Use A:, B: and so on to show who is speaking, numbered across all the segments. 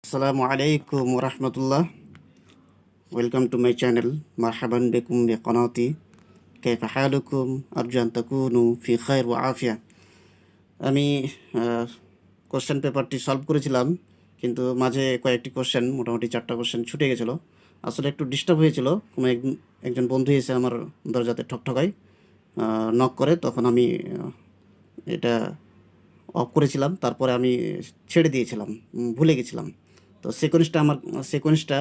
A: আসসালামু আলাইকুম ওরহমতুল্লাহ। Welcome to my channel. মারহাবান বিকুম বিকনাতি। কাইফা হালুকুম? আরজু আন তাকুনু ফি খায়র ওয়া আফিয়া। আমি কোশ্চেন পেপারটি সলভ করেছিলাম, কিন্তু মাঝে কয়েকটি কোশ্চেন, মোটামুটি 4টা কোশ্চেন ছুটে গেছিলো। আসলে একটু ডিস্টার্ব হয়েছিল। কোনো একজন বন্ধু এসে আমার দরজাতে ঠকঠকায়, নক করে। তখন আমি এটা অফ করেছিলাম, তারপরে আমি ছেড়ে দিয়েছিলাম, ভুলে গেছিলাম। তো সিকোয়েন্সটা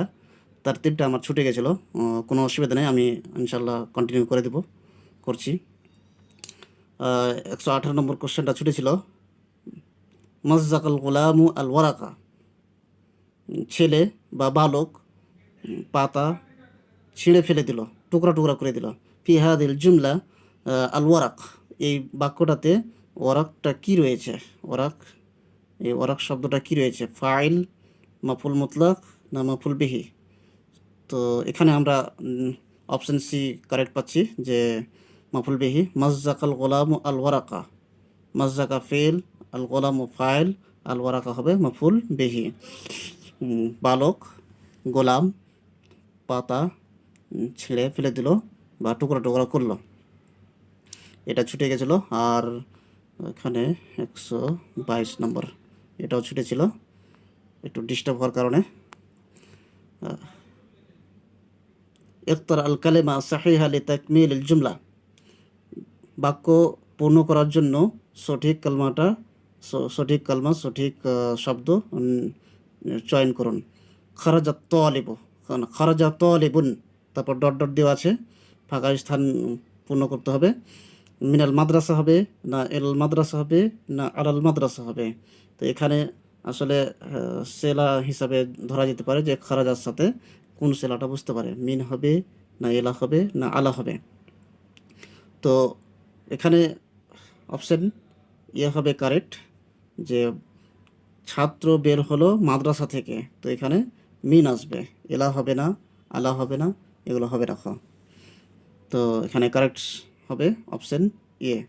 A: তারতিবটা আমার ছুটে গেছিলো। কোনো অসুবিধা নেই, আমি ইনশাল্লাহ কন্টিনিউ করছি। 118 নম্বর কোশ্চেনটা ছুটেছিল, মজ্জাকাল গোলামু আল ওয়ারাকা। ছেলে বা বালক পাতা ছিঁড়ে ফেলে দিল, টুকরা টুকরা করে দিল। ফি হাদিল জুমলা আল ওয়ারাক, এই বাক্যটাতে ওয়ারাকটা কি রয়েছে? এই ওয়ারাক শব্দটা কি রয়েছে? ফাইল, মাফুল মুতলাক না মাফুল বিহি? তো এখানে আমরা অপশন সি কারেক্ট পাচ্ছি, যে মাফুল বিহি। মাজজাকাল গোলামু আল ওয়ারাকা, মাজজাকা ফেল, আল গোলামু ফাইল, আল ওয়ারাকা হবে মাফুল বিহি। বালক, গোলাম পাতা ছিঁড়ে ফেলে দিল বা টুকরা টুকরা করলো, এটা ছুটে গেছিল। আর এখানে 122 নম্বর, এটাও ছুটেছিল একটু ডিস্টার্ব হওয়ার কারণে। ইখতার আল কালেমা সাহিহা লিতাকমিল আল জুমলা, বাক্য পূর্ণ করার জন্য সঠিক কালমা, সঠিক শব্দ চয়ন করুন। খারাজা তালিবু, খারাজা তালিবুন, তারপর ডট ডট দেওয়া আছে, ফাঁকা স্থান পূর্ণ করতে হবে। মিনাল মাদ্রাসা হবে না এল মাদ্রাসা হবে না আলাল মাদ্রাসা হবে? তো এখানে আসলে সেলা হিসাবে ধরা যেতে পারে যে খারাজার সাথে কোন সেলাটা বুঝতে পারে, মিন হবে না এলা হবে না আলা হবে? তো এখানে অপশন ইয়ে হবে কারেক্ট, যে ছাত্র বের হলো মাদ্রাসা থেকে, তো এখানে মিন আসবে, এলা হবে না, আলা হবে না, এগুলো হবে না। তো এখানে কারেক্ট হবে অপশন ইয়ে।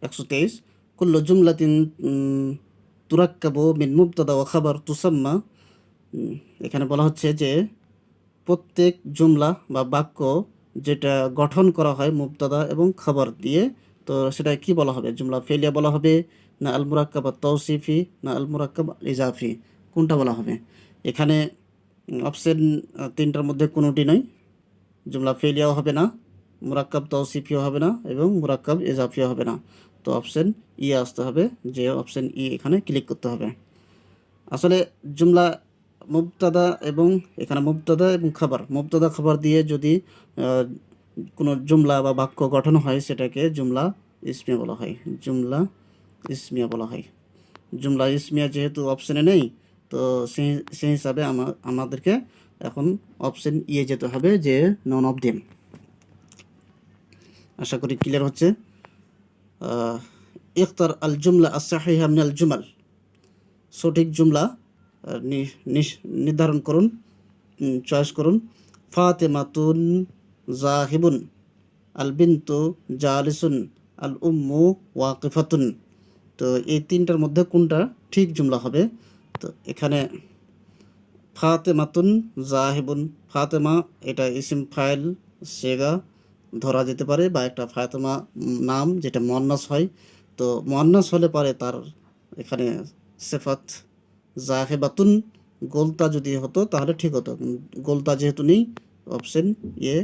A: 123, কুল্লু জুমলাতিন তুরাক্কাবু মিন মুবতাদা ওয়া খাবার তুসাম্মা। এখানে বলা হচ্ছে যে প্রত্যেক জুমলা বা বাক্য যেটা গঠন করা হয় মুবতাদা এবং খাবার দিয়ে, তো সেটা কি বলা হবে? জুমলা ফেলিয়া বলা হবে না আল মুরাক্কাব আত তৌসিফি না আল মুরাক্কাব আল ইজাফি? কোনটা বলা হবে? এখানে অপশন তিনটার মধ্যে কোনোটি নয়। জুমলা ফেলিয়াও হবে না, মুরাক্কাব তৌসিফিও হবে না, এবং মুরাক্কাব ইজাফিও হবে না। তো অপশন ই আসতে হবে, যে অপশন ই এখানে ক্লিক করতে হবে। আসলে জুমলা মুবতাদা এবং এখানে মুবতাদা এবং মুবতাদা খাবার দিয়ে যদি কোনো জুমলা বা বাক্য গঠন হয়, সেটাকে জুমলা ইসমিয়া বলা হয়। জুমলা ইসমিয়া বলা হয়। জুমলা ইসমিয়া যেহেতু অপশানে নেই, তো সেই হিসাবে আমাদেরকে এখন অপশন ইয়ে যেতে হবে, যে নন অফ দেম। আশা করি ক্লিয়ার হচ্ছে। ইখতার আল জুমলা আস-সাহিহা মিনাল জুমাল, সঠিক জুমলা নির্ধারণ করুন, চয়েস করুন। ফাতেমাতুন জাহিবুন, আল বিনতু জালিসুন, আল উম্মু ওয়াকিফাতুন। তো এই তিনটার মধ্যে কোনটা ঠিক জুমলা হবে? তো এখানে ফাতেমাতুন জাহিবুন, ফাতেমা এটা ইসিম ফাইল সেগা ধরা যেতে পারে, বা একটা ফাতেমা নাম যেটা মুয়ান্নাস হয়। তো মুয়ান্নাস হলে পারে তার এখানে সিফাত জাহেবাতুন, গোলতা যদি হতো তাহলে ঠিক হতো, গোলতা যেহেতু নেই, অপশন এ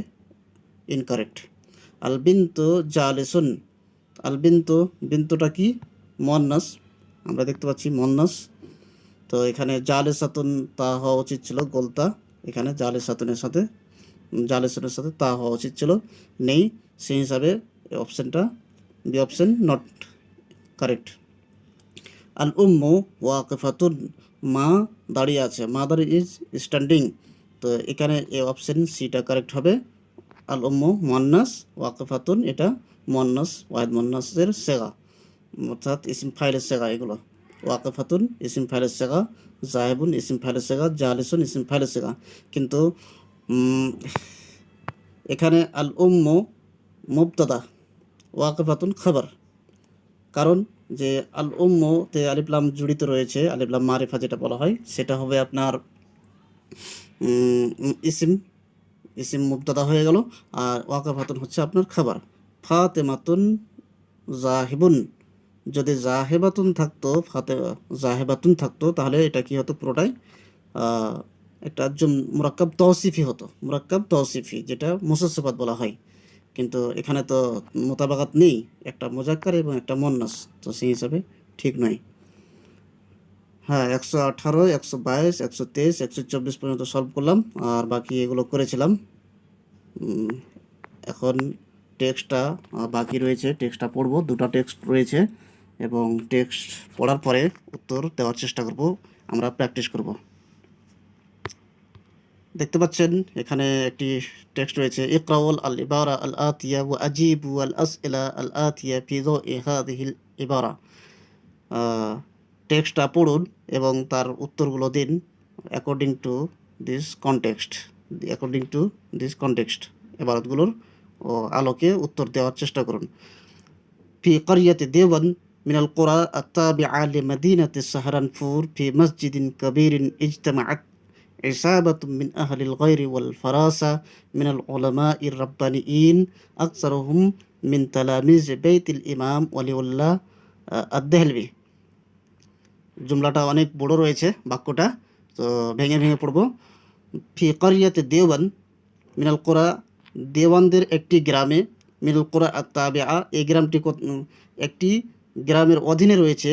A: ইনকারেক্ট। আল বিনতু জালিসুন, আল বিনতুটা কি? মুয়ান্নাস, আমরা দেখতে পাচ্ছি মুয়ান্নাস। তো এখানে জালেসাতুন তা হওয়া উচিত ছিল, গোলতা। এখানে জালেসাতুনের সাথে তা হওয়া উচিত ছিল, নেই। সেই হিসাবে অপশনটা বি অপশন নট কারেক্ট। আল উম্মু ওয়াকিফাতুন, মা দাঁড়িয়ে আছে, মাদার ইজ স্ট্যান্ডিং। তো এখানে এই অপশন সিটা কারেক্ট হবে। আল উম্মু মুয়ান্নাস, ওয়াকিফাতুন এটা মুয়ান্নাস, ওয়াহিদ মুয়ান্নাসের সেগা, অর্থাৎ ইসিম ফাইলের সেগা এগুলো। ওয়াকিফাতুন ইসিম ফাইলের সেগা, জাহিবুন ইসিম ফাইলের সেগা, জালিসুন ইসিম ফাইলের সেগা। কিন্তু এখানে আল উম্মু মুবতাদা, ওয়াকিফাতুন খাবার, কারণ যে আল উম্মতে আলিফ লাম জড়িত রয়েছে, আলিফ লাম মারিফা যেটা বলা হয় সেটা হবে আপনার ইসিম, ইসিম মুবতাদা হয়ে গেল, আর ওয়াকাফাতুন হচ্ছে আপনার খাবার। ফাতেমাতুন জাহিবুন, যদি জাহেবাতুন থাকতো, জাহেবাতুন থাকতো, তাহলে এটা কি হতো, পুরোটাই আহ, একটা মুরাক্কাব তৌসিফি হতো, মুরাক্কাব তৌসিফি, যেটা মুসাসসাফাত বলা হয়। কিন্তু এখানে তো মোতাবাকাত নেই, একটা মুজাক্কার এবং একটা মুন্নাস, তো সেই হিসাবে ঠিক নয়। হ্যাঁ, 118, 122, 123, 124 পর্যন্ত সলভ করলাম, আর বাকি এগুলো করেছিলাম। উম, এখন টেক্সটটা বাকি রয়েছে, টেক্সটটা পড়বো, দুটো টেক্সট রয়েছে, এবং টেক্সট পড়ার পরে উত্তর দেওয়ার চেষ্টা করব, আমরা প্র্যাকটিস করব। দেখতে পাচ্ছেন এখানে একটি টেক্সট রয়েছে, ইকরাউল আল ইবারা আল আতিয়া ওয়া আজিবু আল আসইলা আল আতিয়া ফি যাওই হাযিহিল ইবারা। টেক্সটটা পড়ুন এবং তার উত্তরগুলো দিন according to this context, according to this context, এবারতগুলোর আলোকে উত্তর দেওয়ার চেষ্টা করুন। في قرية ديوان من القرى التابعة لمدينة السهرنفور في مسجد كبير اجتمعت عصابة من أهل الغير والفراسة من العلماء الربانيين أكثرهم من تلاميذ بيت الإمام ولي الله الدهلوي। জুমলাটা অনেক বড় রয়েছে, বাক্যটা, তো ভেঙে ভেঙে পড়ব। ফি করিয়াতে দেওয়ান মিনাল কোরা, দেওয়ানদের একটি গ্রামে, মিনাল কোরা আত্তাবিআ, এই গ্রামটি একটি গ্রামের অধীনে রয়েছে,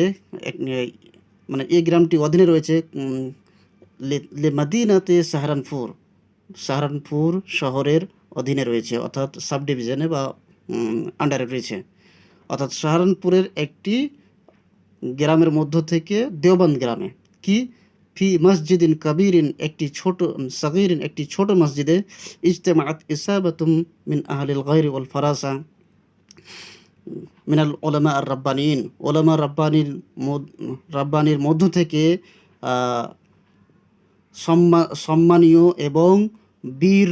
A: মানে এই গ্রামটি অধীনে রয়েছে লে মাদিনাতে সাহারানপুর, সাহারানপুর শহরের অধীনে রয়েছে, অর্থাৎ সাব ডিভিশনে বা আন্ডারে রয়েছে। অর্থাৎ সাহারানপুরের একটি গ্রামের মধ্য থেকে দেওবান গ্রামে কি, ফি মসজিদিন কাবিরিন, একটি ছোট, সাগিরিন, একটি ছোট মসজিদে, ইজতেমাআত ইসাবাতুম মিন আহলিল গায়রি ওয়াল ফারাসা মিনাল উলামা আর রাব্বানিন, উলামা রাব্বানির মধ্য থেকে সম্মানীয় এবং বীর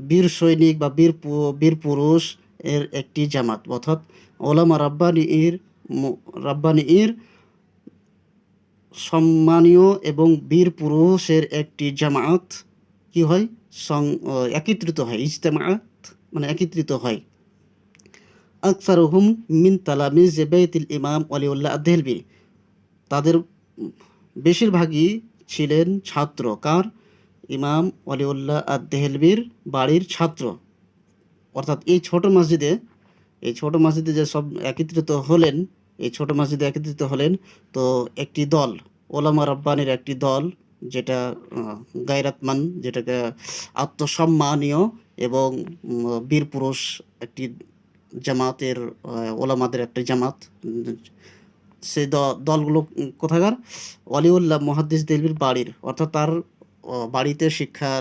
A: বীর সৈনিক বা বীর পুরুষ এর একটি জামাত, অর্থাৎ ওলামা রাব্বানির সম্মানীয় এবং বীর পুরুষের একটি জামাত কি হয়, একত্রিত হয়, ইজতেমাআত মানে একত্রিত হয়। আকসারুহুম মিন তালামিজ বাইতুল ইমাম ওয়ালিউল্লাহ আদ-দেহলভী, তাদের বেশিরভাগই ছিলেন ছাত্র কার, ইমাম ওয়ালিউল্লাহ আদ-দেহলভীর বাড়ির ছাত্র। অর্থাৎ এই ছোট মসজিদে যে সব একত্রিত হলেন, এই ছোট মসজিদে একত্রিত হলেন, তো একটি দল, ওলামা রাব্বানির একটি দল, যেটা গায়রাতমান, যেটাকে আত্মসম্মানীয় এবং বীর পুরুষ, একটি জামাতের, ওলামাদের একটি জামাত। সেই দলগুলো কোথাকার, ওয়ালিউল্লাহ মুহাদ্দিস দেহলভীর বাড়ির, অর্থাৎ তার বাড়িতে শিক্ষা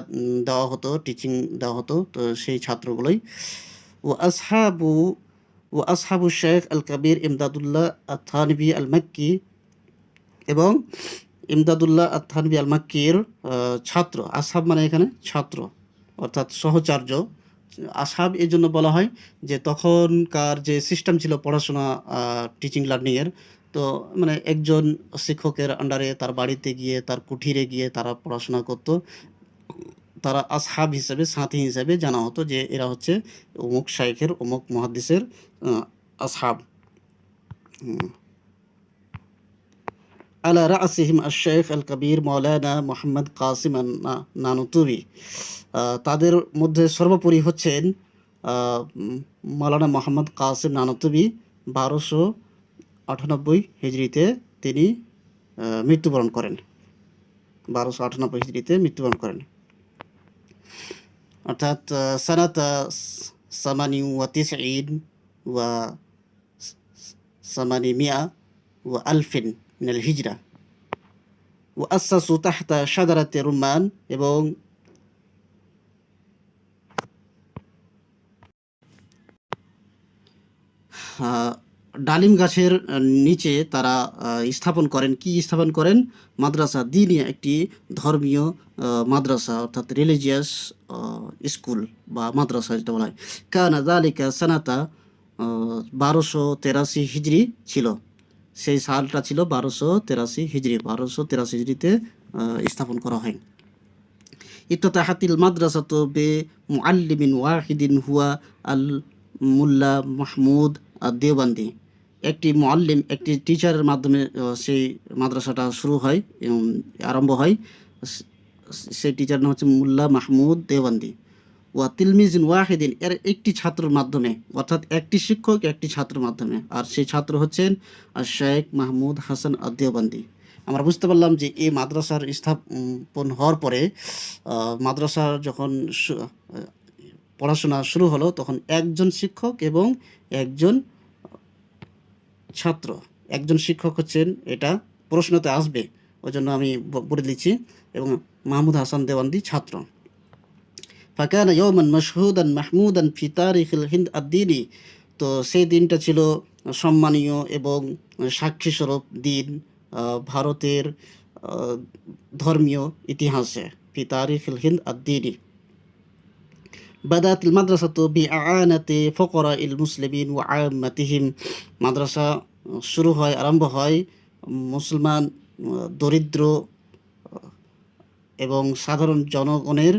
A: দেওয়া হতো, টিচিং দেওয়া হতো, তো সেই ছাত্রগুলোই। ও আসহাবু শেখ আল কবির ইমদাদুল্লাহ আত-থানভী আল মাক্কি, এবং ইমদাদুল্লাহ আত-থানভী আল মাক্কির ছাত্র। আসহাব মানে এখানে ছাত্র, অর্থাৎ সহচার্য। আসহাব এই জন্য বলা হয় যে তখনকার যে সিস্টেম ছিল পড়াশোনা, টিচিং লার্নিংয়ের, তো মানে একজন শিক্ষকের আন্ডারে তার বাড়িতে গিয়ে, তার কুঠিরে গিয়ে তারা পড়াশোনা করতো, তারা আসহাব হিসেবে, সাথী হিসেবে জানা হতো যে এরা হচ্ছে অমুক শাইখের, অমুক মুহাদ্দিসের আসহাব। আলা রাসিহিম আশ-শাইখ আল কবির মাওলানা মুহাম্মদ কাসিম নানুতুবি, তাদের মধ্যে সর্বোপরি হচ্ছেন মাওলানা মোহাম্মদ কাসিম নানুতুবি। 1298 হিজরিতে তিনি মৃত্যুবরণ করেন, 1298 হিজরিতে মৃত্যুবরণ করেন, অর্থাৎ সানাতা সামানি ওয়া তিসঈন ওয়া সামানি মিয়া ওয়া আলফিন মিনাল হিজরা। ওয়া আসাসু তাহতা শাজারাতে রুম্মান, এবং ডালিম গাছের নিচে তারা স্থাপন করেন, কি স্থাপন করেন, মাদ্রাসা দ্বীনিয়া, একটি ধর্মীয় মাদ্রাসা, অর্থাৎ রিলিজিয়াস স্কুল বা মাদ্রাসা যেটা বলা হয়। কানা যালিকা সানাতা 1283 হিজরি ছিল। সেই সালটা ছিল 1283 হিজরি। 1283 হিজরিতে স্থাপন করা হয়। ইফতাহাতিল মাদ্রাসাতু বিমুআল্লিমিন ওয়াহিদিন হুয়া আল মুল্লা মাহমুদ আদ-দেওবান্দি। একটি মুআল্লিম, একটি টিচারের মাধ্যমে সেই মাদ্রাসাটা শুরু হয় এবং আরম্ভ হয়। সেই টিচার নাম হচ্ছে মুল্লা মাহমুদ দেওবান্দি। ওয়া তিলমিজিন ওয়াহিদিন, এর একটি ছাত্রের মাধ্যমে, অর্থাৎ একটি শিক্ষক একটি ছাত্রের মাধ্যমে। আর সেই ছাত্র হচ্ছেন শেখ মাহমুদ হাসান আদ-দেওবান্দি। আমরা বুঝতে পারলাম যে এই মাদ্রাসার স্থাপন হওয়ার পরে মাদ্রাসার যখন পড়াশোনা শুরু হলো, তখন একজন শিক্ষক এবং একজন ছাত্র। একজন শিক্ষক হচ্ছেন, এটা প্রশ্নতে আসবে, ওই জন্য আমি বলে দিচ্ছি, এবং মাহমুদ হাসান দেওয়ান্দি ছাত্র। ফাকানা ইয়াওমান মাশহুদান মাহমুদান ফি তারিখিল হিন্দ আদ-দীনি। তো সেই দিনটা ছিল সম্মানীয় এবং সাক্ষীস্বরূপ দিন ভারতের ধর্মীয় ইতিহাসে। ফি তারিখিল হিন্দ আদ-দীনি। বাদাতিল মাদ্রাসাতু বিআআনাতি ফুকারাইল মুসলিমিন ওয়া আম্মাতিহিম। মাদ্রাসা শুরু হয়, আরম্ভ হয় মুসলমান দরিদ্র এবং সাধারণ জনগণের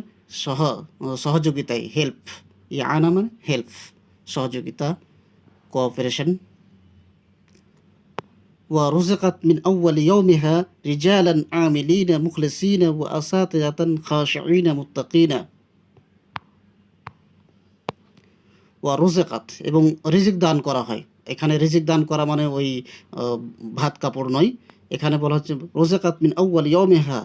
A: সহযোগিতায়। হেল্প, ইয়ানা মানে হেল্প, সহযোগিতা, কোঅপারেশন। ওয়া রুজিকাত মিন আউয়ালি ইয়াউমিহা রিজালান আমিলিনা মুখলিসিনা ওয়া আসাতিজাতান খাশিঈনা মুত্তাকিনা। ওয়া রুজিকাত, এবং রিজিক দান করা হয়। এখানে রিজিক দান করা মানে ওই ভাত কাপড় নয়। এখানে বলা হচ্ছে রোজাকাত মিন আউয়াল ইয়াউমিহা,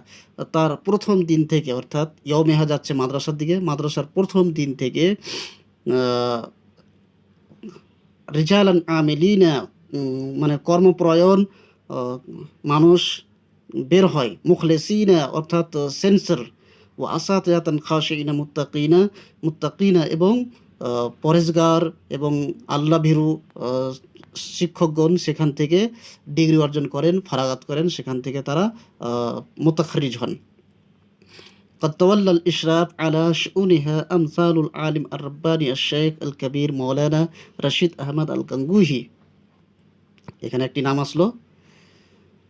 A: তার প্রথম দিন থেকে, অর্থাৎ ইয়াউমিহা যাচ্ছে মাদ্রাসার দিকে, মাদ্রাসার প্রথম দিন থেকে রিজালান আমিলিনা, মানে কর্মপ্রয়ণ মানুষ বের হয়। মুখলিসিনা অর্থাৎ সেন্সর, ও আসাতিজাতান খাশিঈনা মুত্তাকিনা, মুত্তাকিনা এবং পরেজগার এবং আল্লাহ ভীরু শিক্ষকগণ সেখান থেকে ডিগ্রি অর্জন করেন, ফারাগাত করেন, সেখান থেকে তারা মুতাখারিজ হন। قد تولى الإشراف على شؤونها أمثال العالم الرباني الشيخ الكبير مولانا রশিদ আহমদ আল গাঙ্গুহি। এখানে একটি নাম আসলো,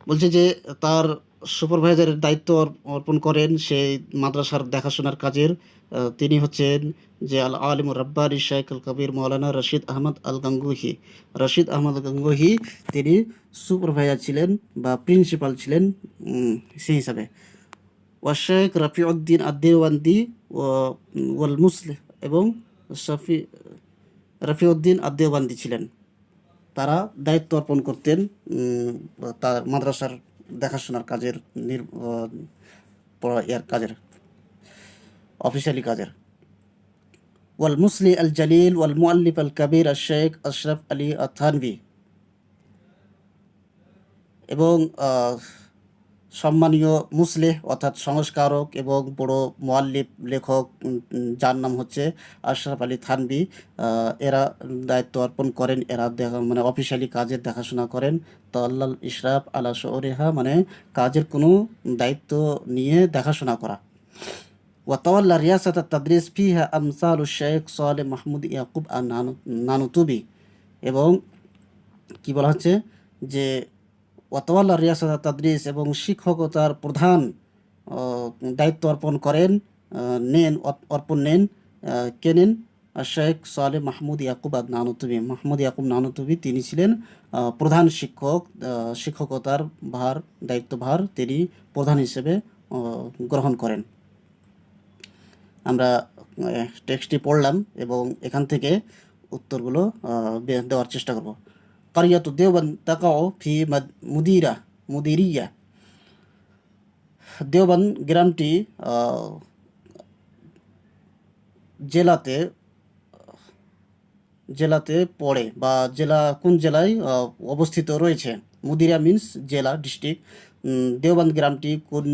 A: বলছে যে তার সুপারভাইজারের দায়িত্ব অর্পণ করেন সেই মাদ্রাসার দেখাশোনার কাজের। তিনি হচ্ছেন যে আল আলিমুর রাব্বানি শেখ আল কবির মৌলানা রশিদ আহমদ আল গাঙ্গুহি। রশিদ আহমদ গাঙ্গুহি তিনি সুপারভাইজার ছিলেন বা প্রিন্সিপাল ছিলেন সেই হিসাবে। ওয়া শেখ রফিউদ্দিন আদ-দেওবান্দি ওয়াল মুসলিহ, এবং রফিউদ্দিন আদ-দেওবান্দি ছিলেন। তারা দায়িত্ব অর্পণ করতেন তার মাদ্রাসার দেখাশোনার কাজের, কাজের, অফিসিয়ালি কাজের। ওয়াল মুসলি আল জালিল ওয়াল মুআল্লিফ আল কবির আল শেখ আশরাফ আলী থানভী, এবং সম্মানীয় মুসলিহ অর্থাৎ সংস্কারক এবং বড় মুআল্লিফ লেখক, যার নাম হচ্ছে আশরাফ আলী থানভী, এরা দায়িত্ব অর্পণ করেন। এরা মানে অফিসিয়ালি কাজের দেখাশোনা করেন। তো আল্লাহ ইশরাফ আলা শউরিহা মানে কাজের কোনো দায়িত্ব নিয়ে দেখাশোনা করা। ওয়া তাওয়াল্লা রিয়াসাত তাদরিস ফিহা আমসালু শেখ সালেহ মাহমুদ ইয়াকুব নানুতুবি, এবং কি বলা হচ্ছে যে ওয়াতাওয়াল্লা রিয়াসাত তাদরিস, এবং শিক্ষকতার প্রধান দায়িত্ব অর্পণ নেন কে নেন? শেখ সালেহ মাহমুদ ইয়াকুব নানুতুবি। মাহমুদ ইয়াকুব নানুতুবি তিনি ছিলেন প্রধান শিক্ষক। শিক্ষকতার দায়িত্বভার তিনি প্রধান হিসেবে গ্রহণ করেন। আমরা টেক্সটটি পড়লাম এবং এখান থেকে উত্তরগুলো দেওয়ার চেষ্টা করব। কারিয়াতু দেওবান তাকাও ফি মুদিরিয়া। দেওবান গ্রামটি জেলাতে পড়ে, বা কোন জেলায় অবস্থিত রয়েছে? মুদিরা মিন্স জেলা, ডিস্ট্রিক্ট। দেওবান গ্রামটি কোন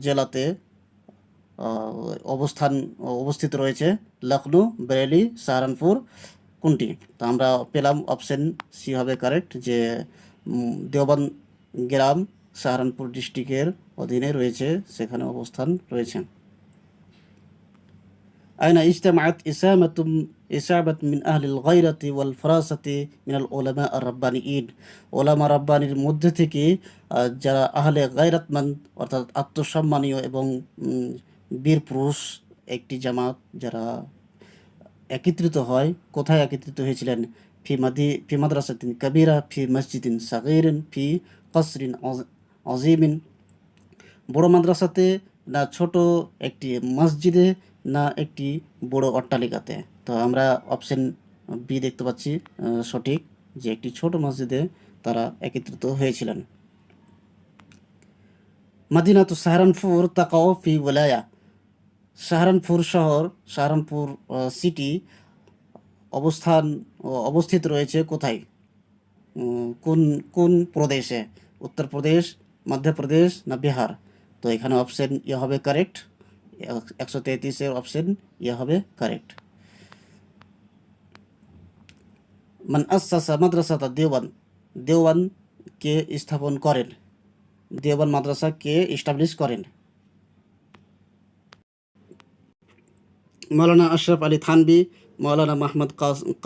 A: জেলাতে অবস্থিত রয়েছে? লখনউ, বেরেলি, সাহারানপুর, কোনটি? তো আমরা পেলাম অপশন সি হবে কারেক্ট, যে দেওবান গ্রাম সাহারানপুর ডিস্ট্রিক্টের অধীনে রয়েছে, সেখানে অবস্থান রয়েছে। আইনা ইজতামাআত ইসাবাত মিন আহলিল গায়রাতি ওয়াল ফারাসাতি মিনাল উলামা আর রাব্বানিয়িন, ওলামা রাব্বানির মধ্যে থেকে যারা আহলে গায়রাতমান অর্থাৎ আত্মসম্মানীয় এবং বীর পুরুষ একটি জামাত যারা একত্রিত হয়। কোথায় একত্রিত হয়েছিলেন? ফি মাদ্রাসাতিন কাবীরা ফি মসজিদিন সাগীরিন ফি কসরিন আযীমিন, বড় মাদ্রাসাতে না ছোট একটি মসজিদে না একটি বড় অট্টালিকাতে। তো আমরা অপশন বি দেখতে পাচ্ছি সঠিক, যে একটি ছোট মসজিদে তারা একত্রিত হয়েছিলেন। মাদিনাতু সাহারানপুর তাকাও ফি ওয়ালায়া, সাহারানপুর শহর, সাহারানপুর সিটি অবস্থিত রয়েছে কোথায়? কোন কোন প্রদেশে? উত্তরপ্রদেশ, মধ্যপ্রদেশ না বিহার? তো এখানে অপশন ইয়ে হবে কারেক্ট, 133-এর অপশন ইয়ে হবে কারেক্ট। মান আসাসা মাদ্রাসাতা দেওবান, দেওবান কে স্থাপন করেন? দেওবান মাদ্রাসা কে এস্টাবলিশ করেন? মৌলানা আশরাফ আলী থানভী, মৌলানা মাহমুদ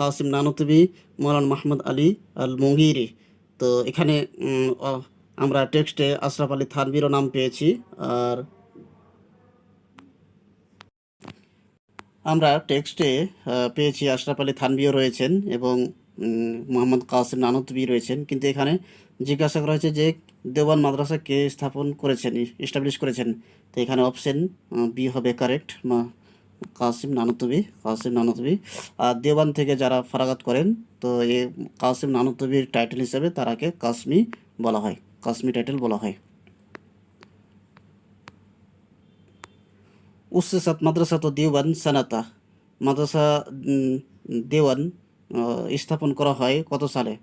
A: কাসিম নানুতুবি, মৌলানা মাহমুদ আলী আল মুঙ্গিরি। তো এখানে আমরা টেক্সটে আশরাফ আলী থানভীরও নাম পেয়েছি, আর আমরা টেক্সটে পেয়েছি আশরাফ আলী থানভীও রয়েছেন এবং মোহাম্মদ কাসিম নানুতুবি রয়েছেন, কিন্তু এখানে জিজ্ঞাসা করা হয়েছে যে দেওবান মাদ্রাসা কে স্থাপন করেছেন, এস্টাবলিশ করেছেন। তো এখানে অপশন বি হবে কারেক্ট, কাসিম নানুতুবি। আর দেওবান থেকে যারা ফারাগাত করেন, তো এই কাসিম নানুতুবির টাইটেল হিসেবে তারাকে কাসমি বলা হয়, কাসমি টাইটেল বলা হয়। উসসাত মাদ্রাসাত দেওবান সানাতা, মাদ্রাসা দেওয়ান স্থাপন করা হয় কত সালে?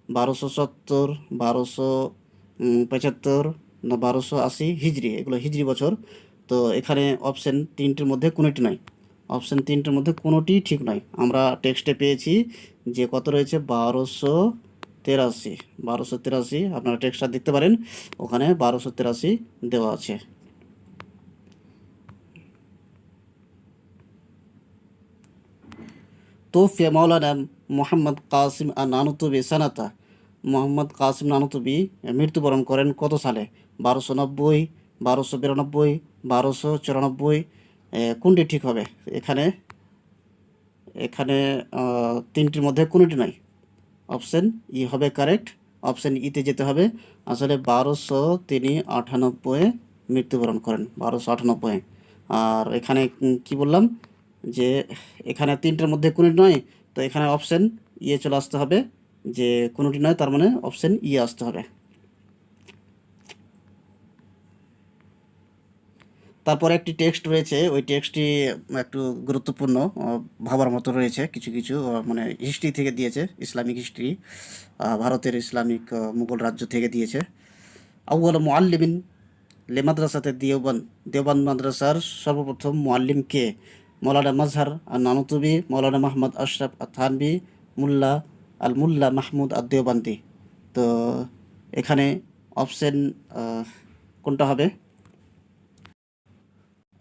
A: 1270, 1275 না 1280 হিজরি, এগুলো হিজরি বছর। তো এখানে অপশন তিনটির মধ্যে কোনোটি নয়, অপশন তিনটির মধ্যে কোনোটি ঠিক নয়। আমরা টেক্সটে পেয়েছি যে কত রয়েছে 1283, আপনারা টেক্সটটা দেখতে পারেন, ওখানে 1283 দেওয়া আছে। তোফিয়া মাওলানা মোহাম্মদ কাসিম নানুতুবি সানাতা, মোহাম্মদ কাসিম নানুতুবি মৃত্যুবরণ করেন কত সালে? 1290, 1292, 1294, কোনটি ঠিক হবে? এখানে তিনটির মধ্যে কোনোটি নয়, অপশন ই হবে কারেক্ট, অপশন ইতে যেতে হবে। আসলে 1298 মৃত্যুবরণ করেন, 1298। আর এখানে কি বললাম যে এখানে তিনটার মধ্যে কোনোটি নয়, তো এখানে অপশন ইয়ে চলে আসতে হবে, যে কোনোটি নয় তার মানে অপশন ইয়ে আসতে হবে। তারপরে একটি টেক্সট রয়েছে, ওই টেক্সটটি একটু গুরুত্বপূর্ণ, ভাবার মতো রয়েছে, কিছু কিছু মানে হিস্ট্রি থেকে দিয়েছে, ইসলামিক হিস্ট্রি, ভারতের ইসলামিক মুঘল রাজ্য থেকে দিয়েছে। আউয়াল মুআল্লিমিন লে মাদ্রাসাতে দেওবান, দেওবান মাদ্রাসার সর্বপ্রথম মুআল্লিম কে? মৌলানা মাজহার আর নানুতুবি, মৌলানা মাহমুদ আশরাফ থানভী, মুল্লা মাহমুদ আর দেওবান্দি। তো এখানে অপশন কোনটা হবে?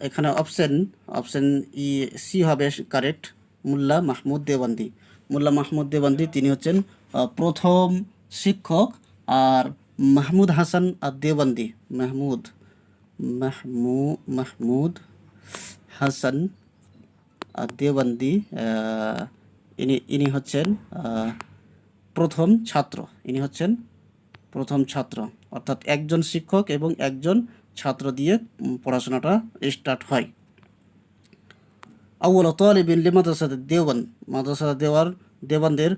A: এখানে অপশন ই সি হবে কারেক্ট, মুল্লা মাহমুদ দেওবান্দি। মুল্লা মাহমুদ দেওবান্দি তিনি হচ্ছেন প্রথম শিক্ষক, আর মাহমুদ হাসান আর দেওবান্দি, মাহমুদ হাসান আর দেওবান্দি, ইনি হচ্ছেন প্রথম ছাত্র, অর্থাৎ একজন শিক্ষক এবং একজন ছাত্র দিয়ে পড়াশোনাটা স্টার্ট হয়। আউয়াল তালিবিন লি মাদ্রাসাতে দেওবান, মাদ্রাসা দেওবানদের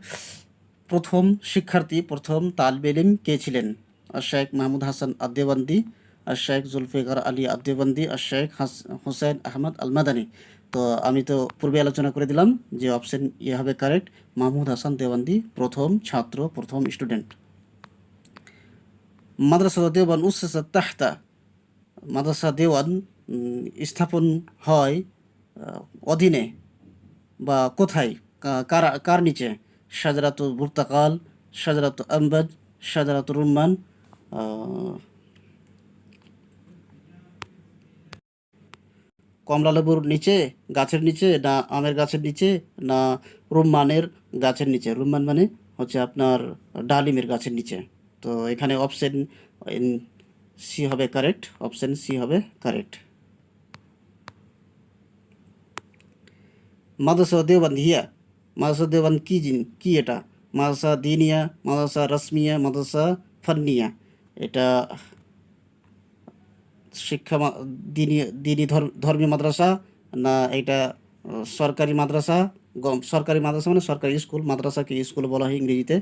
A: প্রথম শিক্ষার্থী, প্রথম তালিবে ইলম কে ছিলেন? আর শেখ মাহমুদ হাসান আদ-দেওবান্দি, আর শেখ জুলফিকার আলী আদ-দেওবান্দি, আর শেখ হোসেন আহমদ আল মাদানী। তো আমি তো পূর্বে আলোচনা করে দিলাম যে অপশন ইয়ে হবে কারেক্ট, মাহমুদ হাসান দেওবান্দি প্রথম ছাত্র, প্রথম স্টুডেন্ট। মাদ্রাসা দেওবান উসসাসাত তাহতা, মাদ্রাসা দেওয়ান স্থাপন হয় অধীনে বা কোথায়, কার নিচে? শাজারাতুল বুর্তাকাল, শাজারাতুল আমবাজ, শাজারাতুল রুম্মান, কমলা লেবুর নিচে, গাছের নিচে, না আমের গাছের নিচে, না রুম্মানের গাছের নিচে? রুম্মান মানে হচ্ছে আপনার ডালিমের গাছের নিচে। তো এখানে অপশন সি হবে কারেক্ট, অপশন সি হবে কারেক্ট। মাদ্রাসা দেওবন্দ হিয়া, মাদ্রাসা দেওবন্দ কি এটা? মাদ্রাসা দিনিয়া, মাদ্রাসা রসমিয়া, মাদ্রাসা ফান্নিয়া? এটা দিনী দিনী ধর্মীয় মাদ্রাসা, না এটা সরকারি মাদ্রাসা? সরকারি মাদ্রাসা মানে সরকারি স্কুল, মাদ্রাসাকে স্কুল বলা হয় ইংরেজিতে।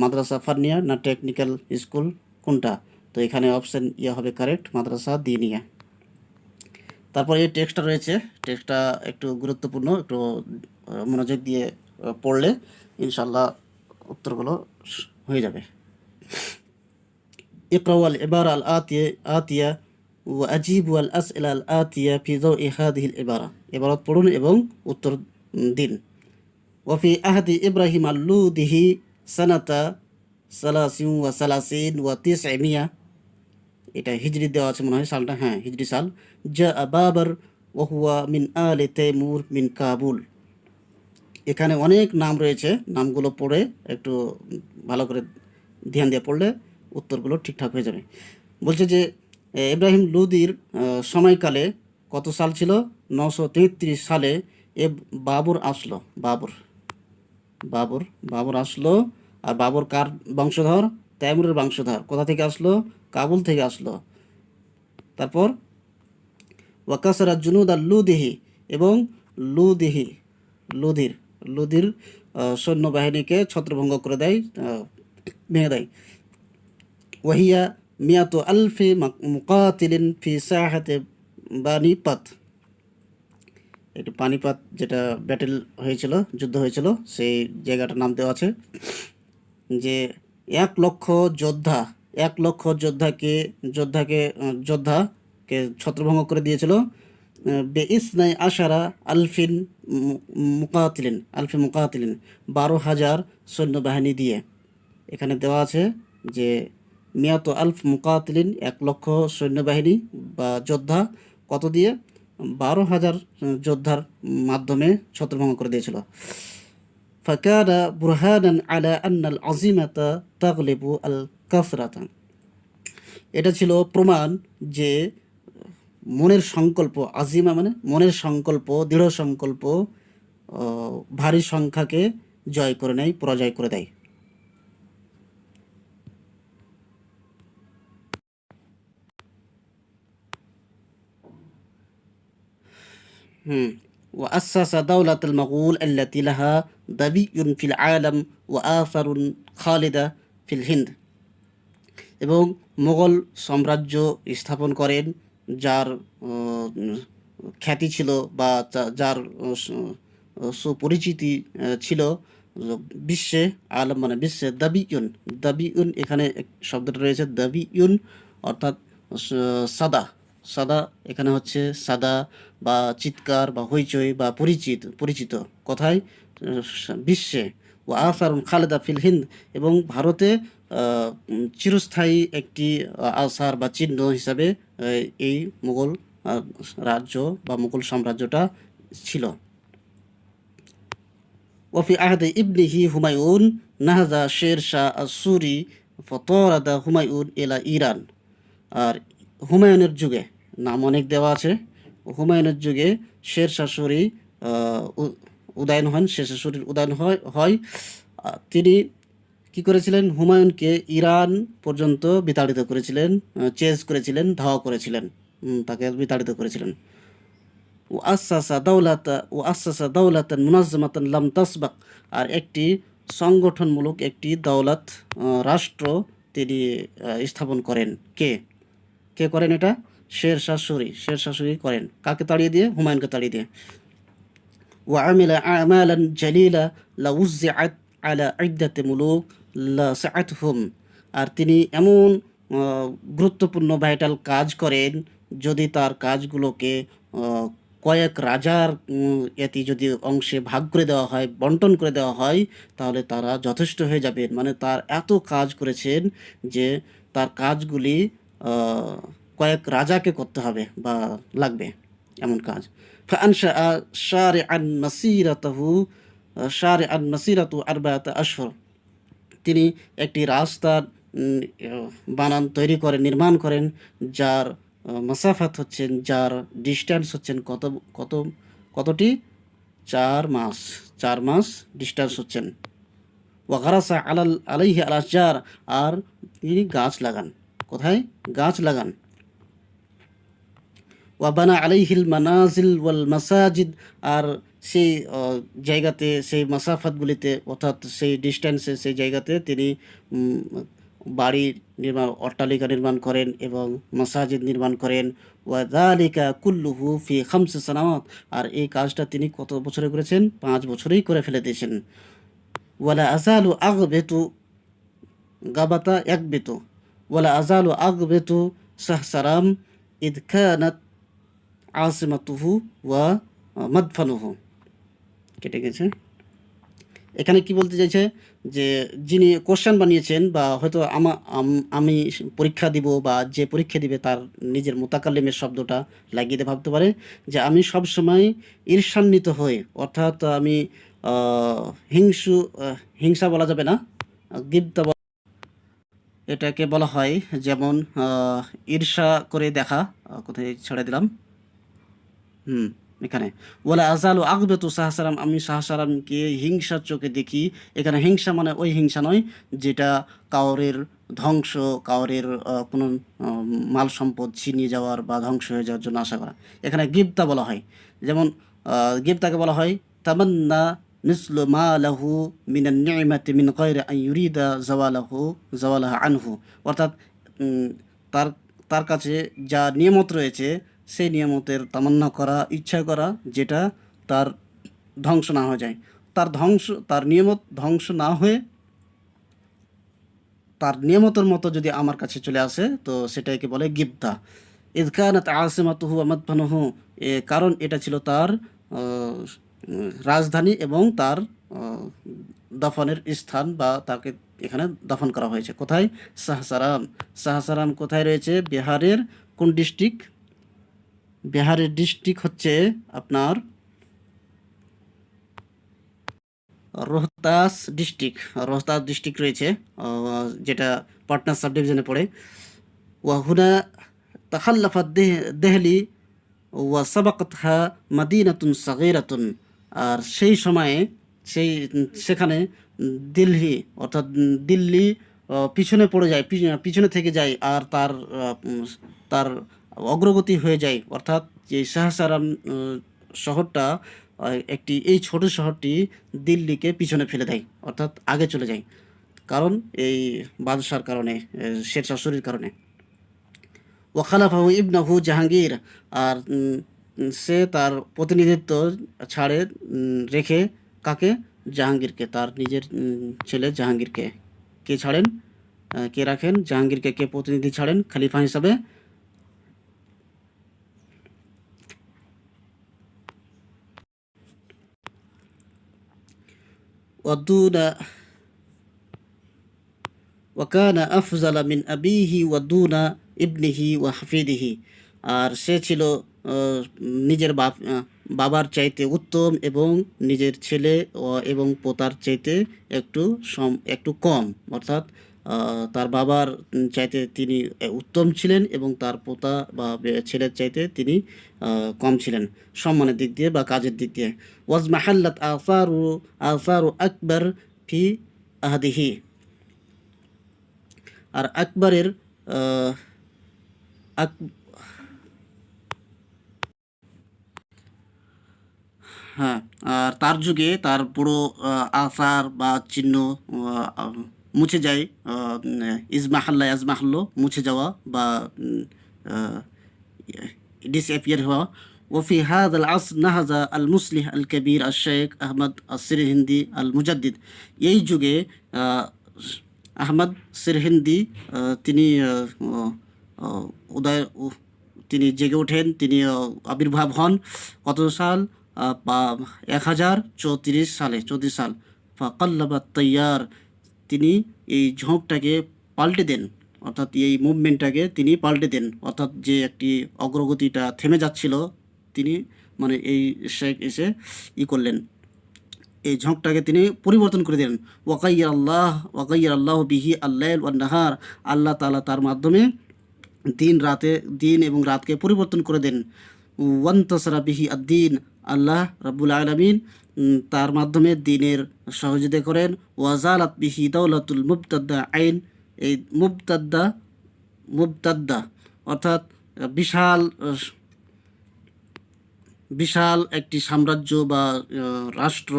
A: মাদ্রাসা ফান্নিয়া না টেকনিক্যাল স্কুল, কোনটা? তো এখানে অপশন ইয়ে হবে কারেক্ট, মাদ্রাসা দিনিয়া। তারপর এই টেক্সটটা রয়েছে, টেক্সটটা একটু গুরুত্বপূর্ণ, একটু মনোযোগ দিয়ে পড়লে ইনশাল্লাহ উত্তরগুলো হয়ে যাবে। اقرأوا العبارة الآتية وأجيبوا الأسئلة الآتية في ضوء هذه العبارة। عبارات পড়ুন এবং উত্তর দিন। وفي عهد إبراهيم اللوذي سنة 33 و900، এটা হিজরি দেওয়া আছে মনে হয় সালটা, হ্যাঁ হিজরি সাল। জা বাবর ওহুয়া মিন আলে তৈমুর মিন কাবুল। এখানে অনেক নাম রয়েছে, নামগুলো পড়ে একটু ভালো করে ধ্যান দিয়ে পড়লে উত্তরগুলো ঠিকঠাক হয়ে যাবে। বলছে যে ইব্রাহিম লোদির সময়কালে কত সাল ছিল? 933 সালে বাবর আসলো। বাবর আসলো। আর বাবর কার বংশধর? তৈমুরের বংশধর। কোথা থেকে আসলো? কাবুল থেকে আসলো। তারপর ওয়াকাসারা জুনুদ আর লুদিহি, এবং লুধির সৈন্যবাহিনীকে ছত্রভঙ্গ করে দেয়, ভেঙে দেয়। ওয়াহিয়া মিয়াতু আলফি মুকাতিলিন ফি সাহাতে বানিপাত। এটি পানিপাত যেটা ব্যাটেল হয়েছিল, যুদ্ধ হয়েছিল, সেই জায়গাটার নাম দেওয়া আছে। যে 1 লক্ষ যোদ্ধাকে ছত্রভঙ্গ করে দিয়েছিল। বেইসনাই আশারা আলফিন মুকাতিলিন 12,000 সৈন্যবাহিনী দিয়ে। এখানে দেওয়া আছে যে মিয়াত আলফ মুকাতিলিন 1 লক্ষ সৈন্যবাহিনী বা যোদ্ধা, কত দিয়ে? 12,000 যোদ্ধার মাধ্যমে ছত্রভঙ্গ করে দিয়েছিল। ফাকানা বুরহানান আলা আন্নাল আজিমাতা তাগলিবু আল কাসরাতা। এটা ছিল প্রমাণ যে মনের সংকল্প, আজিমা মানে মনের সংকল্প, দৃঢ় সংকল্প ভারী সংখ্যাকে জয় করে নেয়, পরাজয় করে দেয়। وأسس دولة المغول التي لها ضبي في العالم وآثار خالدة في الهند। এবং মোগল সাম্রাজ্য স্থাপন করেন, যার খ্যাতি ছিল বা যার সুপরিচিতি ছিল বিশ্বে। আলম মানে বিশ্বে। দাবিউন এখানে শব্দটা রয়েছে, দাবিউন অর্থাৎ সাদা এখানে হচ্ছে সাদা বা চিৎকার বা হইচই বা পরিচিত কোথায়? বিশ্বে। ও আসারুন খালেদা ফিল হিন্দ, এবং ভারতে চিরস্থায়ী একটি আসার বা চিহ্ন হিসাবে এই মুঘল রাজ্য বা মুঘল সাম্রাজ্যটা ছিল। ওফি আহদে ইবনিহি হুমায়ুন নাহাজা শের শাহ আসুরি ফতরাদা হুমায়ুন এলা ইরান। আর হুমায়ুনের যুগে, নাম অনেক দেওয়া আছে, হুমায়ুনের যুগে শের শাহ সুরি উদয়ন হন, শের শাহ সুরির উদয়ন হয়। তিনি কি করেছিলেন? হুমায়ুনকে ইরান পর্যন্ত বিতাড়িত করেছিলেন, চেজ করেছিলেন, ধাওয়া করেছিলেন, তাকে বিতাড়িত করেছিলেন। ও আসাসা দাওলাতান মুনাজ্জামাতান লাম তাসবাক। আর একটি সংগঠনমূলক একটি দাওলাত, রাষ্ট্র তিনি স্থাপন করেন। কে করেন এটা? শের শাহ সুরি করেন। কাকে তাড়িয়ে দিয়ে? হুমায়ুনকে তাড়িয়ে দিয়ে। ওয়া আমিলা আমালান জালিলা লা উযজিআত আলা ইদ্দাতি মুলুক লা সাআতহুম। আর তিনি এমন গুরুত্বপূর্ণ ভাইটাল কাজ করেন, যদি তার কাজগুলোকে কয়েক রাজার যদি অংশে ভাগ করে দেওয়া হয়, বন্টন করে দেওয়া হয়, তাহলে তারা যথেষ্ট হয়ে যাবেন। মানে তার এত কাজ করেছেন যে তার কাজগুলি কয়েক রাজাকে করতে হবে বা লাগবে, এমন কাজ। ফাআনশা শারিআন মাসিরাতাহু শারিআন মাসিরাতু আরবাআতা আশহুর, তিনি একটি রাস্তার বানান তৈরি করেন, নির্মাণ করেন, যার মাসাফাত হচ্ছেন, যার ডিস্ট্যান্স হচ্ছেন কত কতটি 4 মাস, 4 মাস ডিস্ট্যান্স হচ্ছেন। ওয়াগারাসা আলাইহি আল আশজার, আর তিনি গাছ লাগান। কোথায়? গাছ লাগান। ওয়াবানা আলাইহিল মানাজিল ওয়াল মাসাজিদ, আর সেই জায়গাতে, সেই মাসাফাতগুলিতে, অর্থাৎ সেই ডিস্ট্যান্সে, সেই জায়গাতে তিনি বাড়ি নির্মাণ, অট্টালিকা নির্মাণ করেন এবং মাসাজিদ নির্মাণ করেন। ওয়াযালিকা কুল্লুহু ফি 5 সানাওয়াত, আর এই কাজটা তিনি কত বছরে করেছেন? 5 বছরেই করে ফেলে দিয়েছেন। ওয়ালা আযালু আগবিতু গাবাতা ইয়াকবিতু ওয়ালা আযালু আগবিতু সাহসারাম ইদ কানাত আসিমাতুহু ওয়া মাদফানুহু। কেটে গেছে। এখানে কি বলতে চাইছে যে যিনি কোশ্চেন বানিয়েছেন, বা হয়তো আমি পরীক্ষা দিব, বা যে পরীক্ষা দিবে তার নিজের মোতাকাল্লিমের শব্দটা লাগিয়ে দিয়ে ভাবতে পারে যে আমি সবসময় ঈর্ষান্বিত হই, অর্থাৎ আমি হিংসা বলা যাবে না, গিবতা এটাকে বলা হয়, যেমন ঈর্ষা করে দেখা। কোথায় ছেড়ে দিলাম? এখানে ওয়ালা আজালু আগবেতু সাহসারাম, আমি সাহসারামকে হিংসার চোখে দেখি। এখানে হিংসা মানে ওই হিংসা নয় যেটা কাউরের ধ্বংস, কাউরের কোনো মাল সম্পদ ছিনিয়ে যাওয়ার বা ধ্বংস হয়ে যাওয়ার জন্য আশা করা। এখানে গিবতা বলা হয়, যেমন গিবতাকে বলা হয় তামান্না মিসলু মা লাহু মিনান নি'মাতি মিন গায়রি আন ইউরিদা জাওয়ালাহা আনহু, অর্থাৎ তার তার কাছে যা নিয়ামত রয়েছে সেই নিয়ামতের তামান্না করা, ইচ্ছা করা, যেটা তার ধ্বংস না হয়ে যায়। তার নিয়ামত ধ্বংস না হয়ে তার নিয়ামতের মতো যদি আমার কাছে চলে আসে, তো সেটাকে বলে গিবতা। ইয কানাত আসিমাতুহু ওয়া মাদফানুহু, কারণ এটা ছিল তার রাজধানী এবং তার দাফনের স্থান, বা তাকে এখানে দাফন করা হয়েছে। কোথায়? সাহসারাম। সাহসারাম কোথায় রয়েছে? বিহারের কোন ডিস্ট্রিক্ট? বিহারের ডিস্ট্রিক্ট হচ্ছে আপনার রোহতাস ডিস্ট্রিক্ট রয়েছে, যেটা পাটনা সাব ডিভিশনে পড়ে। ওয়াহুনা তাখাল্লাফাত দেহলি ওয়া সাবাকাতহা মাদিনাতুন সাগীরাতুন, আর সেই সময়ে সেখানে দিল্লি, অর্থাৎ দিল্লি পিছনে পড়ে যায়, পিছনে থেকে যায়, আর তার অগ্রগতি হয়ে যায়। অর্থাৎ যে সাহসারাম শহরটা, এই ছোট শহরটি দিল্লিকে পিছনে ফেলে দেয়, অর্থাৎ আগে চলে যায়। কারণ এই বাদশার কারণে, শের শাহ সূরির কারণে। ওয়াখালাফাহু ইবনাহু জাহাঙ্গীর, আর সে তার প্রতিনিধিত্ব ছাড়ে রেখে কাকে? জাহাঙ্গীরকে, তার নিজের ছেলে জাহাঙ্গীরকে। কে ছাড়েন? কে রাখেন? জাহাঙ্গীরকে কে প্রতিনিধি ছাড়েন খলিফা হিসাবে? ওয়াদুনা ওয়াকানা আফজালা মিন আবিহি ওয়াদুনা ইবনিহি ওয়া হাফিদিহি, আর সে ছিল নিজের বাবার চাইতে উত্তম, এবং নিজের ছেলে এবং পোতার চাইতে একটু কম, অর্থাৎ তার বাবার চাইতে তিনি উত্তম ছিলেন, এবং তার পোতা বা ছেলের চাইতে তিনি কম ছিলেন সম্মানের দিক দিয়ে বা কাজের দিক দিয়ে। ওয়াজ মাহাল্লাত আসারু আকবর ফি আহদিহি, আর আকবরের হ্যাঁ, আর তার যুগে তার পুরো আসার বা চিহ্ন মুছে যায়। ইয়াজমাহাল্লো মুছে যাওয়া বা ডিসঅ্যাপিয়ার হওয়া। ওফি হাদ আল আস নাহাজা আল মুসলিহ আল কবির আল শেখ আহমদ সিরহিন্দি আল মুজাদ্দিদ, এই যুগে আহমদ সিরহিন্দি তিনি তিনি জেগে ওঠেন, তিনি আবির্ভাব হন। কত সাল? 1034 সালে, 34 সাল। ফাকাল্লাবাত তৈয়ার, তিনি এই ঝোঁকটাকে পাল্টে দেন, অর্থাৎ এই মুভমেন্টটাকে তিনি পাল্টে দেন, অর্থাৎ যে একটি অগ্রগতিটা থেমে যাচ্ছিল তিনি মানে এই শেখ এসে করলেন, এই ঝোঁকটাকে তিনি পরিবর্তন করে দিলেন। ওয়াকাইয়ার আল্লাহ বিহি আল্লাইল ওয়ান নাহার, আল্লাহ তাআলা তার মাধ্যমে দিন এবং রাতকে পরিবর্তন করে দেন। ওয়ান্তাসারা বিহি আদ্দিন, আল্লাহ রাব্বুল আলামিন তার মাধ্যমে দিনের সহযোগিতা করেন। ওয়াজালাত বিহি দাওলাতুল মুবতাদা আইন, এই মুবতাদ্দা অর্থাৎ বিশাল বিশাল একটি সাম্রাজ্য বা রাষ্ট্র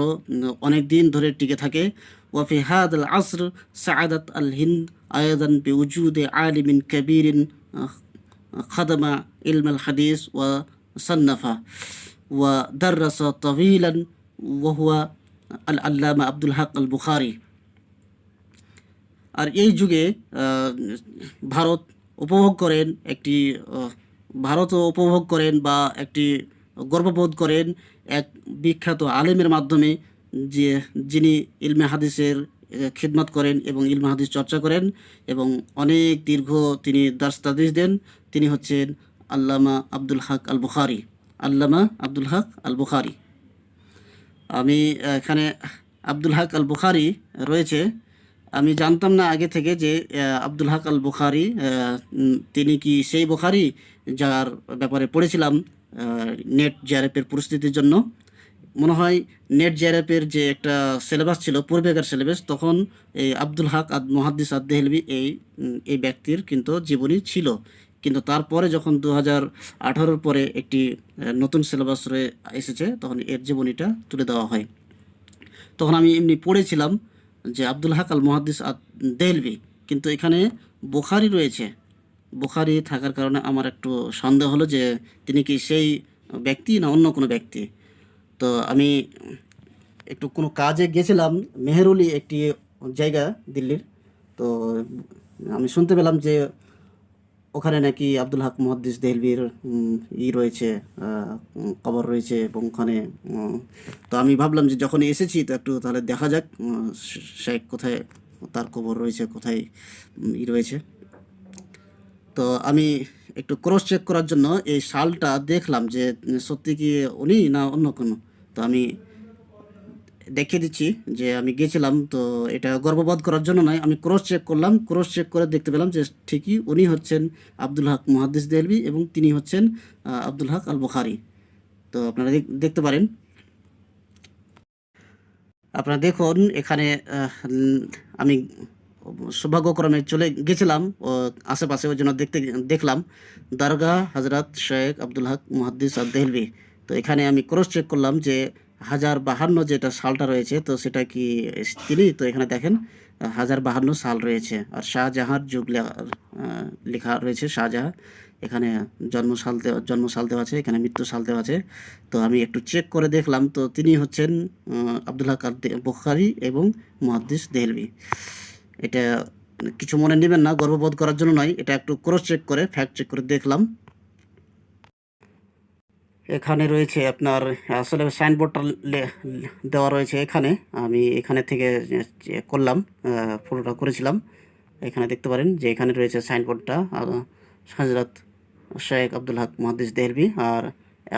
A: অনেক দিন ধরে টিকে থাকে। ওয়াফি হাদাল আসর সাআদাত আল হিন্দ আয়াদান বিউজুদে আলিমিন কাবীরিন খাদামা ইলম আল হাদিস ওয়া সান্নাফা ওয়া দাররাসা তাওয়িলান ওয়া হুয়া আল আল্লামা আব্দুল হক আল বুখারী। আর এই যুগে ভারত উপভোগ করেন বা একটি গর্ববোধ করেন এক বিখ্যাত আলেমের মাধ্যমে, যিনি ইলমে হাদিসের খিদমত করেন এবং ইলমে হাদিস চর্চা করেন এবং অনেক দীর্ঘ তিনি দার্স তাদরিস দেন। তিনি হচ্ছেন আল্লামা আব্দুল হক আল বুখারী। আমি এখানে আব্দুল হক আল বুখারী রয়েছে, আমি জানতাম না আগে থেকে যে আব্দুল হক আল বুখারী তিনি কি সেই বুখারী যার ব্যাপারে পড়েছিলাম নেট জেআরএফের প্রস্তুতির জন্য। মনে হয় নেট জেআরএফের যে একটা সিলেবাস ছিল, পূর্বেকার সিলেবাস, তখন এই আব্দুল হক মুহাদ্দিস আদ-দেহলভী এই ব্যক্তির কিন্তু জীবনী ছিল। কিন্তু তারপরে যখন 2018 পরে একটি নতুন সিলেবাস এসেছে, তখন এর জীবনীটা তুলে দেওয়া হয়। তখন আমি এমনি পড়েছিলাম যে আব্দুল হক আল মুহাদ্দিস আদ-দেহলভী, কিন্তু এখানে বুখারী রয়েছে। বুখারী থাকার কারণে আমার একটু সন্দেহ হলো যে তিনি কি সেই ব্যক্তি না অন্য কোনো ব্যক্তি। তো আমি একটু কোনো কাজে গেছিলাম মেহেরুলি একটি জায়গা দিল্লির, তো আমি শুনতে পেলাম যে ওখানে নাকি আব্দুল হক মুহাদ্দিস দেহলভীর রয়েছে, কবর রয়েছে এবং ওখানে তো আমি ভাবলাম যে যখন এসেছি তো একটু তাহলে দেখা যাক শেখ কোথায়, তার কবর রয়েছে, কোথায় রয়েছে। তো আমি একটু ক্রস চেক করার জন্য এই সালটা দেখলাম যে সত্যি কি উনি না অন্য কোনো। তো আমি দেখিয়ে দিচ্ছি যে আমি গেছিলাম, তো এটা গর্ববোধ করার জন্য নয়, আমি ক্রস চেক করলাম। ক্রস চেক করে দেখতে পেলাম যে ঠিকই উনি হচ্ছেন আব্দুল হক মুহাদ্দিস দেহলভী এবং তিনি হচ্ছেন আব্দুল হক আল বুখারী। তো আপনারা দেখতে পারেন, আপনারা দেখুন এখানে আমি সৌভাগ্যক্রমে চলে গেছিলাম আশেপাশে, ওই জন্য দেখলাম দরগাহ হজরত শেখ আব্দুল হক মুহাদ্দিস আদ-দেহলভী। তো এখানে আমি ক্রস চেক করলাম যে 1052 যেটা সালটা রয়েছে, তো সেটা কি তিনি। তো এখানে দেখেন 1052 সাল রয়েছে, আর শাহজাহাঁর যুগ লেখা রয়েছে, শাহজাহাঁ। এখানে জন্ম সাল দেওয়া আছে, এখানে মৃত্যু সাল দেওয়া আছে। তো আমি একটু চেক করে দেখলাম, তো তিনি হচ্ছেন আব্দুল হক বুখারী এবং মুহাদ্দিস দেহলভী। এটা কিছু মনে নেবেন না, গর্ববোধ করার জন্য নয়, এটা একটু ক্রস চেক করে ফ্যাক্ট চেক করে দেখলাম। এখানে রয়েছে আপনার আসলে সাইনবোর্ডটা দেওয়া রয়েছে এখানে, আমি এখানে থেকে করলাম, ফটোটা করেছিলাম। এখানে দেখতে পারেন যে এখানে রয়েছে সাইনবোর্ডটা হযরত শেখ আব্দুল হক মুহাদ্দিস দেহলভী। আর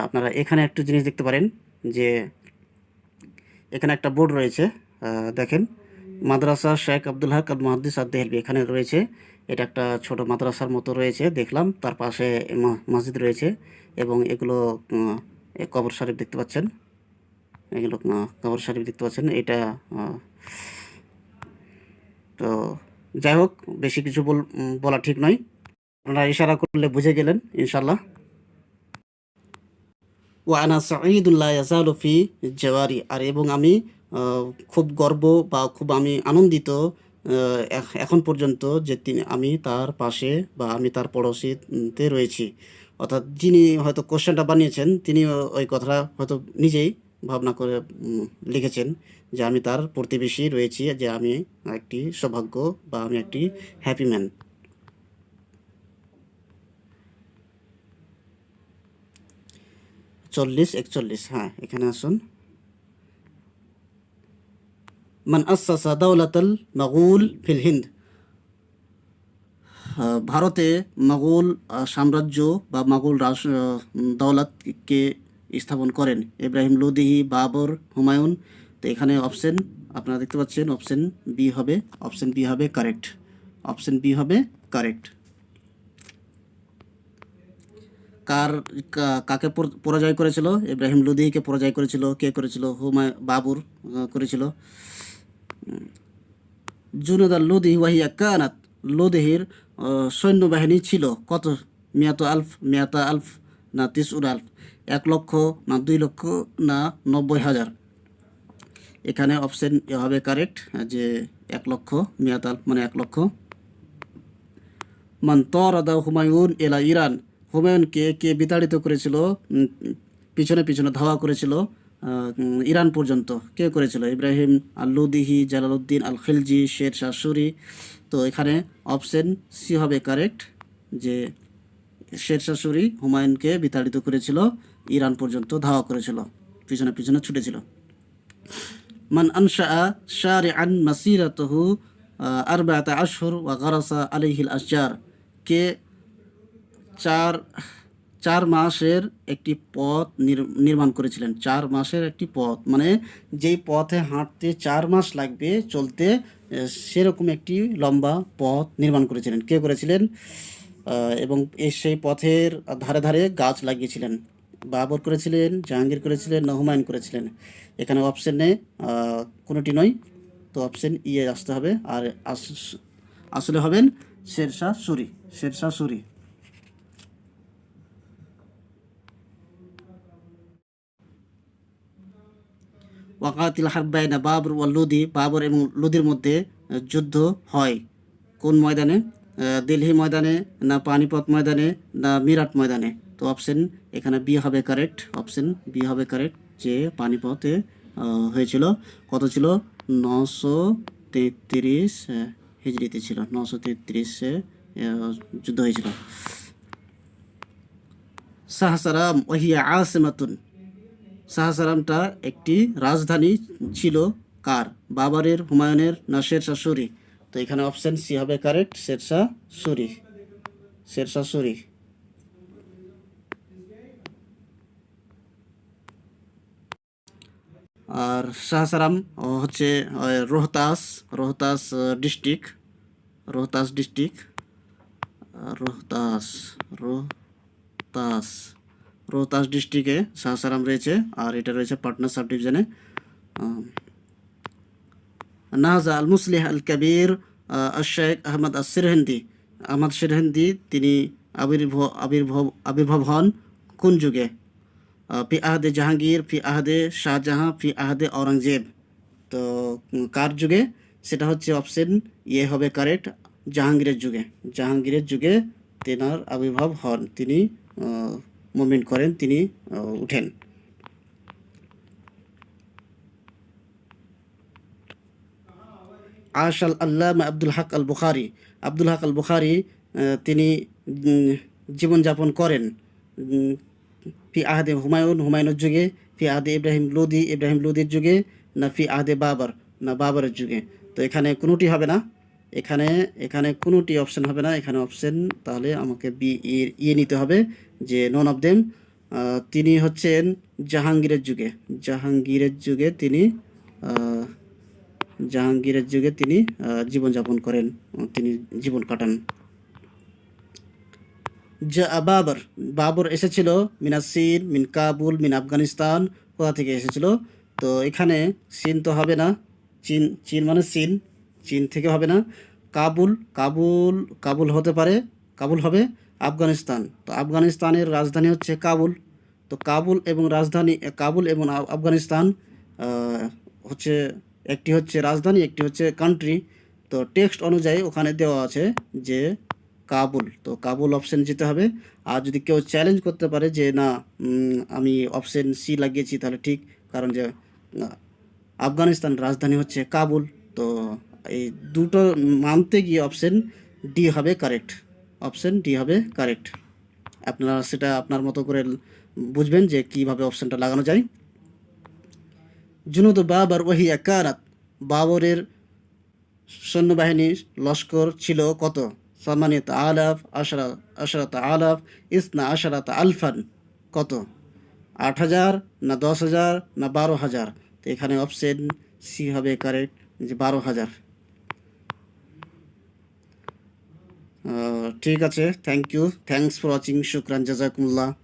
A: আপনারা এখানে একটা জিনিস দেখতে পারেন যে এখানে একটা বোর্ড রয়েছে, দেখেন মাদ্রাসা শেখ আব্দুল হক আল মুহাদ্দিস আদ-দেহলভী এখানে রয়েছে। এটা একটা ছোট মাদ্রাসার মতো রয়েছে দেখলাম, তার পাশে মসজিদ রয়েছে এবং এগুলো কবর শরীফ দেখতে পাচ্ছেন, এগুলো কবর শরীফ দেখতে পাচ্ছেন। এটা তো যাই হোক, বেশি কিছু বলা ঠিক নয়, আপনারা ইশারা করলে বুঝে গেলেন ইনশাল্লাহ। ওয়ানা সাঈদুল্লাহ ইয়াজালু ফি জাওয়ারি, আর এবং আমি খুব গর্ব বা খুব আমি আনন্দিত এখন পর্যন্ত যে আমি তার পাশে বা আমি তার পড়োশিতে রয়েছি। অর্থাৎ যিনি হয়তো কোশ্চেনটা বানিয়েছেন তিনি ওই কথাটা হয়তো নিজেই ভাবনা করে লিখেছেন যে আমি তার প্রতিবেশী রয়েছি, যে আমি একটি সৌভাগ্য বা আমি একটি হ্যাপি ম্যান। 40-41, হ্যাঁ এখানে আসুন। মান আসাসা দাওলাতাল মাগুল ফিল হিন্দ, ভারতে মাগুল সাম্রাজ্য বা মাগুল দৌলতকে স্থাপন করেন। ইব্রাহিম লোদি, বাবর, হুমায়ুন। তো এখানে অপশন আপনারা দেখতে পাচ্ছেন অপশন বি হবে, অপশন বি হবে কারেক্ট, অপশন বি হবে কারেক্ট। কাকে পরাজয় করেছিল? ইব্রাহিম লোদিকে পরাজয় করেছিল। কে করেছিল? বাবর করেছিল। জুনুদ আল লোদি ওয়াহিয়া কানাত, লোদিহির সৈন্যবাহিনী ছিল কত? মিয়াতা আলফ না ৩০ আলফ, ১ লক্ষ না ২ লক্ষ না ৯০,০০০? এখানে অপশন এ হবে কারেক্ট, যে ১ লক্ষ, মিয়াত আলফ মানে ১ লক্ষ। মান তরাদা হুমায়ুন এলা ইরান, হুমায়ুনকে কে বিতাড়িত করেছিল, পিছনে পিছনে ধাওয়া করেছিল ইরান পর্যন্ত? কে করেছিল? ইব্রাহিম আল লোদিহি, জালালউদ্দিন আল খিলজি, শের শাহ সুরি। তো এখানে অপশন সি হবে কারেক্ট, যে শের শাহ সুরি হুমায়ুনকে বিতাড়িত করেছিল, ইরান পর্যন্ত ধাওয়া করেছিল, পিছনে পিছনে ছুটেছিল। মান আনশা শারিআন মাসিরাতুহু আরবাআতা আশহুর ওয়া গারাসা আলাইহিল আশজার, কে চার মাসের একটি পথ নির্মাণ করেছিলেন? 4 মাসের একটি পথ মানে যেই পথে হাঁটতে 4 মাস লাগবে চলতে, সেরকম একটি লম্বা পথ নির্মাণ করেছিলেন। কে করেছিলেন? এবং সেই পথের ধারে ধারে গাছ লাগিয়েছিলেন। বাবর করেছিলেন, জাহাঙ্গীর করেছিলেন না হুমায়ুন করেছিলেন? এখানে অপশনে কোনোটি নয়, তো অপশন ই আসতে হবে। আর আসলে হবেন শেরশাহ সুরি, শেরশাহ সুরি। ওয়াকাতিল হারবাইনা বাবর ওয়াল লোদি, বাবর এবং লোদির মধ্যে যুদ্ধ হয় কোন ময়দানে? দিল্লি ময়দানে না পানিপথ ময়দানে না মিরাট ময়দানে? তো অপশন এখানে বি হবে কারেক্ট, অপশন বি হবে কারেক্ট, যে পানিপথে হয়েছিল। কত ছিল? 933 হিজরিতে ছিল, 933-এ যুদ্ধ হয়েছিল। সাহসারাম ওয়াহিয়া আসিমাতুন, সাহসারামটা একটি রাজধানী ছিল কার? বাবরের, হুমায়ুনের না শেরশাহ সুরি? তো এখানে অপশন সি হবে কারেক্ট, শেরশাহ সুরি, শেরশাহ সুরি। আর সাহসারাম হচ্ছে রোহতাস, রোহতাস ডিস্ট্রিক্ট, রোহতাস ডিস্ট্রিক্ট, রোহতাস, রোহতাস, রোহতাস ডিস্ট্রিক্টে সাহসারাম রয়েছে, আর এটা রয়েছে পাটনা সাব ডিভিশনে। নাহজা আল মুসলিহ আল কবির শেখ আহমদ সিরহিন্দি, আহমদ সিরহিন্দি তিনি আবির্ভাব হন কোন যুগে? ফি আহদে জাহাঙ্গীর, ফি আহদে শাহজাহাঁ, ফি আহদে আওরঙ্গজেব? তো কার যুগে? সেটা হচ্ছে অপশন ইয়ে হবে কারেক্ট, জাহাঙ্গীরের যুগে, জাহাঙ্গীরের যুগে তেনার আবির্ভাব হন, তিনি মুভমেন্ট করেন, তিনি উঠেন। আশাল আল্লামা আব্দুল হক আল বুখারি, আব্দুল হক আল বুখারি তিনি জীবনযাপন করেন ফি আহদে হুমায়ুন, হুমায়ুনের যুগে, ফি আহদে ইব্রাহিম লোদি, ইব্রাহিম লোদির যুগে, না ফি আহদে বাবর, না বাবরের যুগে? তো এখানে কোনোটি হবে না, এখানে এখানে কোনোটি অপশন হবে না। এখানে অপশন তাহলে আমাকে বি ইয়ে নিতে হবে, যে নন অফ দেম। তিনি হচ্ছেন জাহাঙ্গীরের যুগে, জাহাঙ্গীরের যুগে তিনি জাহাঙ্গীরের যুগে তিনি জীবনযাপন করেন, তিনি জীবন কাটান। বাবর, বাবর এসেছিল মিনা চীন, মিন কাবুল, মিন আফগানিস্তান, কোথা থেকে এসেছিল? তো এখানে চীন তো হবে না, চীন, চীন মানে চীন, চীন থেকে হবে না। কাবুল, কাবুল, কাবুল হতে পারে, কাবুল হবে। আফগানিস্তান, তো আফগানিস্তানের রাজধানী হচ্ছে কাবুল। তো কাবুল এবং রাজধানী, কাবুল এবং আফগানিস্তান হচ্ছে, একটি হচ্ছে রাজধানী, একটি হচ্ছে কান্ট্রি। তো টেক্সট অনুযায়ী ওখানে দেওয়া আছে যে কাবুল, তো কাবুল অপশন যেতে হবে। আর যদি কেউ চ্যালেঞ্জ করতে পারে যে না আমি অপশন সি লাগিয়েছি, তাহলে ঠিক, কারণ যে আফগানিস্তান রাজধানী হচ্ছে কাবুল। তো এই দুটো মানতে গিয়ে অপশন ডি হবে কারেক্ট, অপশন ডি হবে কারেক্ট। আপনারা সেটা আপনার মতো করে বুঝবেন যে কীভাবে অপশনটা লাগানো যায়। জুনুদ বাবর ওয়াহিয়া কানাত, বাবরের সৈন্যবাহিনীর লস্কর ছিল কত? সামানিয়াত আলাফ, আশরাত আলাফ, ইসনা আশরাত আলফান? কত? 8,000 না 10,000 না 12,000? তো এখানে অপশন সি হবে কারেক্ট, যে 12,000। ঠিক আছে, thank you, thanks for watching, শুকরান, জাজাকুমুল্লাহ।